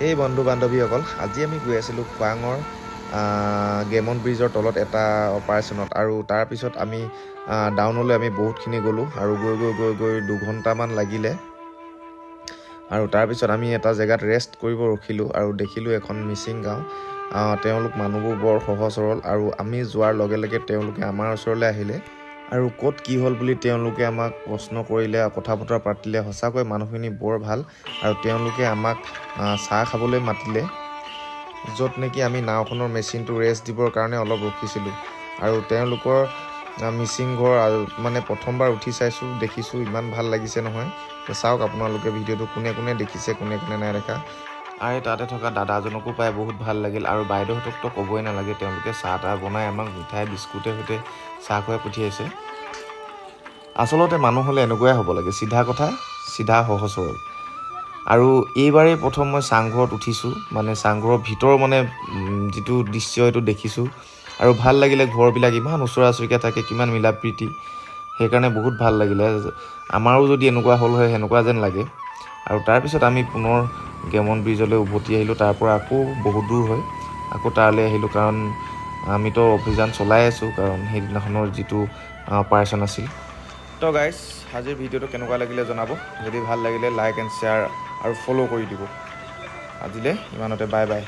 এই বন্ধু বান্ধৱীসকল আজি আমি গৈ আছিলোঁ খোৱাঙৰ গেমন ব্ৰিজৰ তলত এটা অপাৰেশ্যনত আৰু তাৰপিছত আমি ডাউনলৈ আমি বহুতখিনি গ'লোঁ আৰু গৈ 2 ঘণ্টামান লাগিলে আৰু তাৰপিছত আমি এটা জেগাত ৰেষ্ট কৰিব ৰখিলোঁ আৰু দেখিলোঁ এখন মিচিং গাঁও তেওঁলোক মানুহবোৰ বৰ সহজ সৰল আৰু আমি যোৱাৰ লগে লগে তেওঁলোকে আমাৰ ওচৰলৈ আহিলে আৰু ক'ত কি হ'ল বুলি তেওঁলোকে আমাক প্ৰশ্ন কৰিলে কথা বতৰা পাতিলে সঁচাকৈ মানুহখিনি বৰ ভাল আৰু তেওঁলোকে আমাক চাহ খাবলৈ মাতিলে য'ত নেকি আমি নাওখনৰ মেচিনটো ৰেষ্ট দিবৰ কাৰণে অলপ ৰখিছিলোঁ আৰু তেওঁলোকৰ মিচিং ঘৰ মানে প্ৰথমবাৰ উঠি চাইছোঁ দেখিছোঁ ইমান ভাল লাগিছে নহয় তো চাওক আপোনালোকে ভিডিঅ'টো কোনে কোনে দেখিছে কোনে কোনে নাই দেখা আৰু তাতে থকা দাদাজনকো পাই বহুত ভাল লাগিল আৰু বাইদেউহঁতকতো ক'বই নালাগে তেওঁলোকে চাহ তাহ বনাই আমাক মিঠাই বিস্কুটে সৈতে চাহ খুৱাই পঠিয়াইছে আচলতে মানুহ হ'লে এনেকুৱাই হ'ব লাগে চিধা কথা চিধা সহজ সৰল আৰু এইবাৰেই প্ৰথম মই চাংঘৰত উঠিছোঁ মানে চাংঘৰৰ ভিতৰ মানে যিটো দৃশ্য এইটো দেখিছোঁ আৰু ভাল লাগিলে ঘৰবিলাক ইমান ওচৰা ওচৰিকৈ থাকে কিমান মিলা প্ৰীতি সেইকাৰণে বহুত ভাল লাগিলে আমাৰো যদি এনেকুৱা হ'ল হয় সেনেকুৱা যেন লাগে আৰু তাৰপিছত আমি পুনৰ গেমন ব্ৰিজলৈ উভতি আহিলোঁ তাৰ পৰা আকৌ বহুত দূৰ হয় আকৌ তালৈ আহিলোঁ কাৰণ আমিতো অভিযান চলাই আছোঁ কাৰণ সেইদিনাখনৰ যিটো অপাৰেশ্যন আছিল তো গাইজ আজিৰ ভিডিঅ'টো কেনেকুৱা লাগিলে জনাব যদি ভাল লাগিলে লাইক এণ্ড শ্বেয়াৰ আৰু ফ'ল' কৰি দিব আজিলৈ ইমানতে বাই বাই